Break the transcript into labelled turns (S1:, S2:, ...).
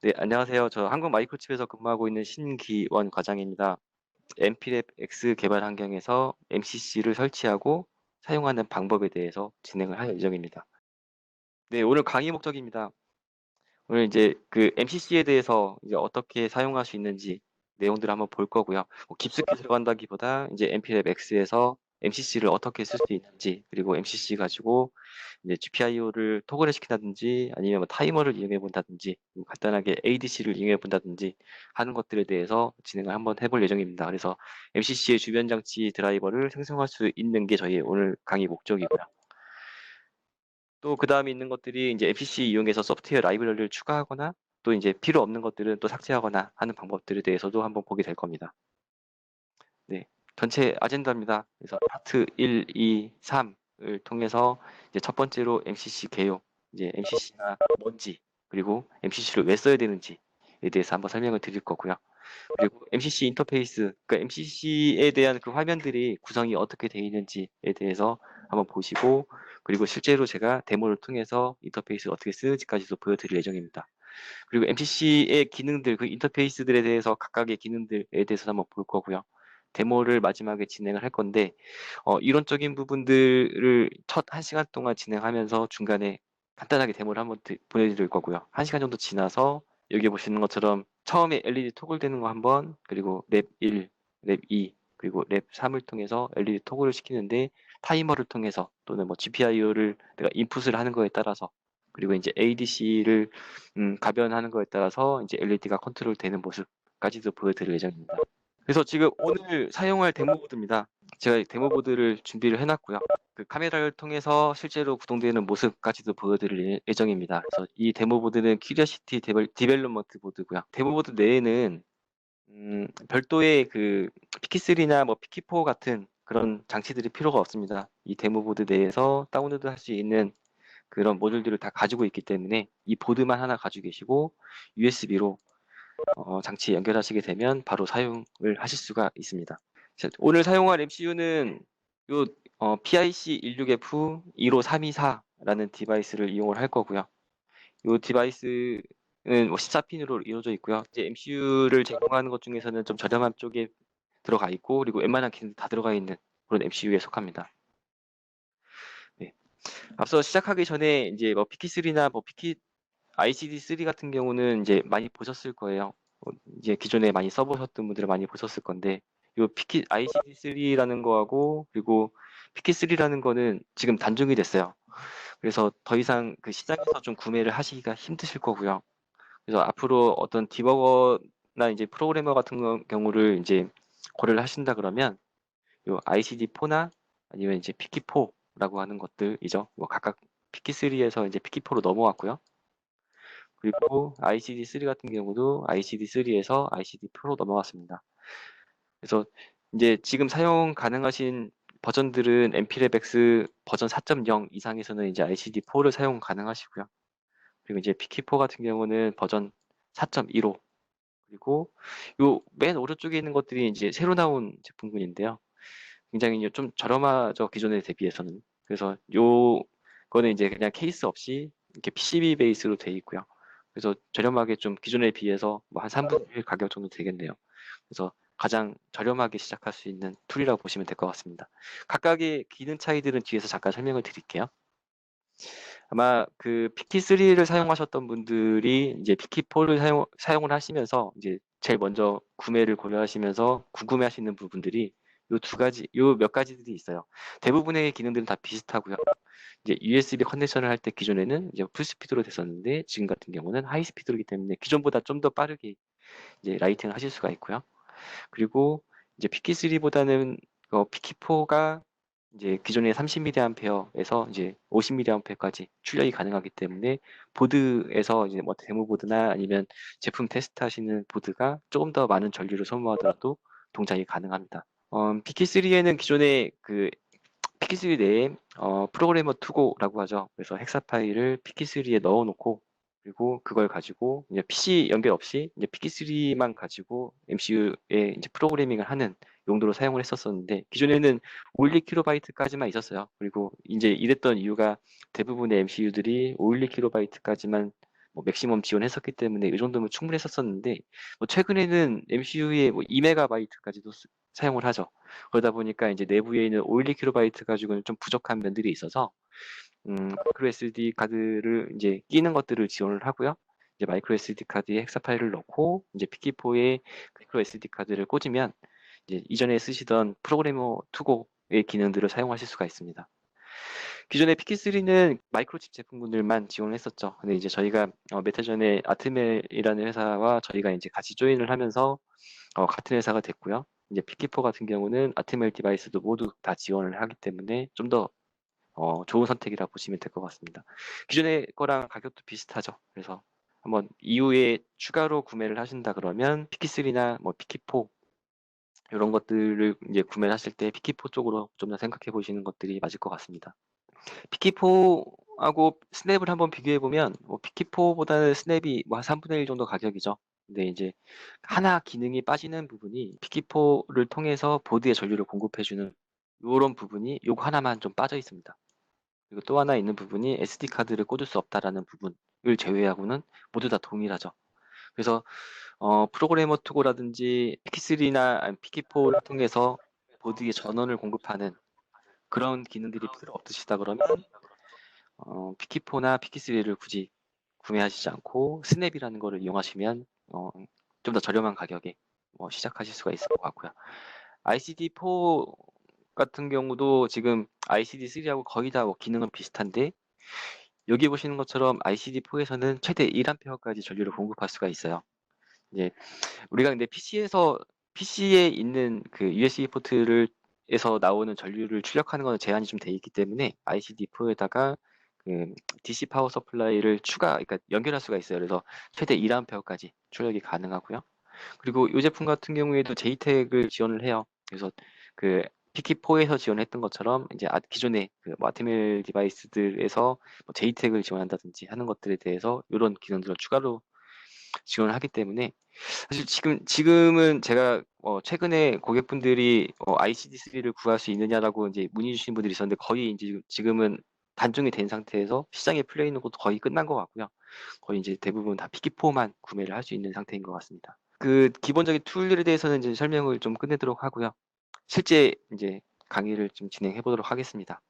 S1: 네, 안녕하세요. 저 한국 마이크로칩에서 근무하고 있는 신기원 과장입니다. MP랩 X 개발 환경에서 MCC를 설치하고 사용하는 방법에 대해서 진행을 할 예정입니다. 네, 오늘 강의 목적입니다. 오늘 이제 그 MCC에 대해서 이제 어떻게 사용할 수 있는지 내용들을 한번 볼 거고요. 뭐 깊숙이 들어간다기보다 이제 MP랩 X에서 MCC를 어떻게 쓸 수 있는지, 그리고 MCC 가지고 이제 GPIO를 토글을 시킨다든지 아니면 뭐 타이머를 이용해 본다든지 간단하게 ADC를 이용해 본다든지 하는 것들에 대해서 진행을 한번 해볼 예정입니다. 그래서 MCC의 주변 장치 드라이버를 생성할 수 있는 게 저희 오늘 강의 목적이고요. 또 그다음에 있는 것들이 이제 MCC 이용해서 소프트웨어 라이브러리를 추가하거나 또 이제 필요 없는 것들은 또 삭제하거나 하는 방법들에 대해서도 한번 보게 될 겁니다. 네. 전체 아젠다입니다. 그래서 파트 1, 2, 3을 통해서 이제 첫 번째로 MCC 개요, 이제 MCC가 뭔지, 그리고 MCC를 왜 써야 되는지에 대해서 한번 설명을 드릴 거고요. 그리고 MCC 인터페이스, 그러니까 MCC에 대한 그 화면들이 구성이 어떻게 되어 있는지에 대해서 한번 보시고, 그리고 실제로 제가 데모를 통해서 인터페이스를 어떻게 쓰는지까지도 보여드릴 예정입니다. 그리고 MCC의 기능들, 그 인터페이스들에 대해서 각각의 기능들에 대해서 한번 볼 거고요. 데모를 마지막에 진행을 할 건데, 이론적인 부분들을 첫 1시간 동안 진행하면서 중간에 간단하게 데모를 한번 보내드릴 거고요. 1시간 정도 지나서 여기 보시는 것처럼 처음에 LED 토글 되는 거 한번, 그리고 랩 1, 랩 2, 그리고 랩 3을 통해서 LED 토글을 시키는데 타이머를 통해서 또는 뭐 GPIO를 내가 인풋을 하는 거에 따라서, 그리고 이제 ADC를 가변하는 거에 따라서 이제 LED가 컨트롤 되는 모습까지도 보여드릴 예정입니다. 그래서 지금 오늘 사용할 데모보드입니다. 제가 데모보드를 준비를 해놨고요. 그 카메라를 통해서 실제로 구동되는 모습까지도 보여드릴 예정입니다. 그래서 이 데모보드는 큐리어시티 디벨롭먼트 보드고요. 데모보드 내에는 별도의 그 피키3나 뭐 피키4 같은 그런 장치들이 필요가 없습니다. 이 데모보드 내에서 다운로드 할 수 있는 그런 모듈들을 다 가지고 있기 때문에 이 보드만 하나 가지고 계시고 USB로 장치에 연결하시게 되면 바로 사용을 하실 수가 있습니다. 자, 오늘 사용할 MCU는 요 PIC 16F15324라는 디바이스를 이용을 할 거고요. 이 디바이스는 뭐 14핀으로 이루어져 있고요. 이제 MCU를 제공하는 것 중에서는 좀 저렴한 쪽에 들어가 있고, 그리고 웬만한 기능 다 들어가 있는 그런 MCU에 속합니다. 네. 앞서 시작하기 전에 이제 뭐 PK3나 뭐 PK ICD3 같은 경우는 이제 많이 보셨을 거예요. 이제 기존에 많이 써보셨던 분들은 많이 보셨을 건데, 요 PK ICD3라는 거하고 그리고 PK3라는 거는 지금 단종이 됐어요. 그래서 더 이상 그 시장에서 좀 구매를 하시기가 힘드실 거고요. 그래서 앞으로 어떤 디버거나 이제 프로그래머 같은 경우를 이제 고려를 하신다 그러면 요 ICD4나 아니면 이제 PK4라고 하는 것들이죠. 뭐 각각 PK3에서 이제 PK4로 넘어왔고요. 그리고 ICD3 같은 경우도 ICD3에서 ICD4로 넘어왔습니다. 그래서 이제 지금 사용 가능하신 버전들은 MPLabX 버전 4.0 이상에서는 이제 ICD4를 사용 가능하시고요. 그리고 이제 PK4 같은 경우는 버전 4.15, 그리고 요 맨 오른쪽에 있는 것들이 이제 새로 나온 제품군인데요. 굉장히 좀 저렴하죠, 기존에 대비해서는. 그래서 요거는 이제 그냥 케이스 없이 이렇게 PCB 베이스로 돼 있고요. 그래서 저렴하게 좀 기존에 비해서 뭐 한 3분의 1 가격 정도 되겠네요. 그래서 가장 저렴하게 시작할 수 있는 툴이라고 보시면 될 것 같습니다. 각각의 기능 차이들은 뒤에서 잠깐 설명을 드릴게요. 아마 그 PK3를 사용하셨던 분들이 이제 PK4를 사용을 하시면서 이제 제일 먼저 구매를 고려하시면서 궁금해하시는 부분들이 요 두 가지, 요 몇 가지들이 있어요. 대부분의 기능들은 다 비슷하고요. 이제 USB 커넥션을 할 때 기존에는 이제 풀스피드로 됐었는데 지금 같은 경우는 하이스피드로기 때문에 기존보다 좀 더 빠르게 이제 라이팅을 하실 수가 있고요. 그리고 이제 PK3보다는 PK4가 이제 기존의 30mAh에서 이제 50mAh까지 출력이 가능하기 때문에 보드에서 이제 뭐 데모 보드나 아니면 제품 테스트 하시는 보드가 조금 더 많은 전류를 소모하더라도 동작이 가능합니다. PK3에는 기존에 그 PK3 내에 프로그래머 투고라고 하죠. 그래서 헥사 파일을 PK3에 넣어놓고, 그리고 그걸 가지고 이제 PC 연결 없이 이제 PK3만 가지고 MCU에 이제 프로그래밍을 하는 용도로 사용을 했었었는데, 기존에는 512kB까지만 있었어요. 그리고 이제 이랬던 이유가 대부분의 MCU들이 512kB까지만 뭐 맥시멈 지원했었기 때문에 이 정도면 충분했었었는데 뭐 최근에는 MCU에 뭐 2메가바이트까지도 사용을 하죠. 그러다 보니까 이제 내부에 있는 512KB 가지고는 좀 부족한 면들이 있어서 마이크로 SD 카드를 이제 끼는 것들을 지원을 하고요. 이제 마이크로 SD 카드에 헥사 파일을 넣고 이제 PK4에 마이크로 SD 카드를 꽂으면 이제 이전에 쓰시던 프로그래머 투고의 기능들을 사용하실 수가 있습니다. 기존의 PK3는 마이크로칩 제품군들만 지원을 했었죠. 근데 이제 저희가 몇 해 전에 아트멜이라는 회사와 저희가 이제 같이 조인을 하면서 같은 회사가 됐고요. 이제 PK4 같은 경우는 아트멜 디바이스도 모두 다 지원을 하기 때문에 좀 더 좋은 선택이라 보시면 될 것 같습니다. 기존의 거랑 가격도 비슷하죠. 그래서 한번 이후에 추가로 구매를 하신다 그러면 PK3나 뭐 PK4 이런 것들을 이제 구매를 하실 때 PK4 쪽으로 좀 더 생각해 보시는 것들이 맞을 것 같습니다. PK4하고 스냅을 한번 비교해 보면 뭐 PK4보다는 스냅이 뭐 한 3분의 1 정도 가격이죠. 근데 이제 하나 기능이 빠지는 부분이 PK4를 통해서 보드에 전류를 공급해 주는 요런 부분이 요거 하나만 좀 빠져 있습니다. 그리고 또 하나 있는 부분이 SD 카드를 꽂을 수 없다라는 부분을 제외하고는 모두 다 동일하죠. 그래서 프로그래머 투고라든지 PK3나 PK4를 통해서 보드에 전원을 공급하는 그런 기능들이 필요 없으시다 그러면 PK4나 PK3를 굳이 구매하시지 않고 스냅이라는 거를 이용하시면 좀 더 저렴한 가격에 시작하실 수가 있을 것 같고요. ICD4 같은 경우도 지금 ICD3하고 거의 다 기능은 비슷한데 여기 보시는 것처럼 ICD4에서는 최대 1A까지 전류를 공급할 수가 있어요. 이제 우리가 근데 PC에 있는 그 USB 포트를 에서 나오는 전류를 출력하는 거는 제한이 좀 돼 있기 때문에 ICD4에다가 그 DC 파워 서플라이를 그러니까 연결할 수가 있어요. 그래서 최대 1A까지 출력이 가능하고요. 그리고 이 제품 같은 경우에도 JTAG을 지원을 해요. 그래서 그 PK4에서 지원했던 것처럼 이제 기존의 그 아트밀 디바이스들에서 뭐 JTAG을 지원한다든지 하는 것들에 대해서 이런 기능들을 추가로 지원을 하기 때문에 사실 지금은 제가 최근에 고객분들이 ICD3를 구할 수 있느냐라고 이제 문의 주신 분들이 있었는데 거의 이제 지금은 단종이 된 상태에서 시장에 풀려 있는 것도 거의 끝난 것 같고요. 거의 이제 대부분 다 PK4만 구매를 할 수 있는 상태인 것 같습니다. 그 기본적인 툴들에 대해서는 이제 설명을 좀 끝내도록 하고요. 실제 이제 강의를 좀 진행해 보도록 하겠습니다.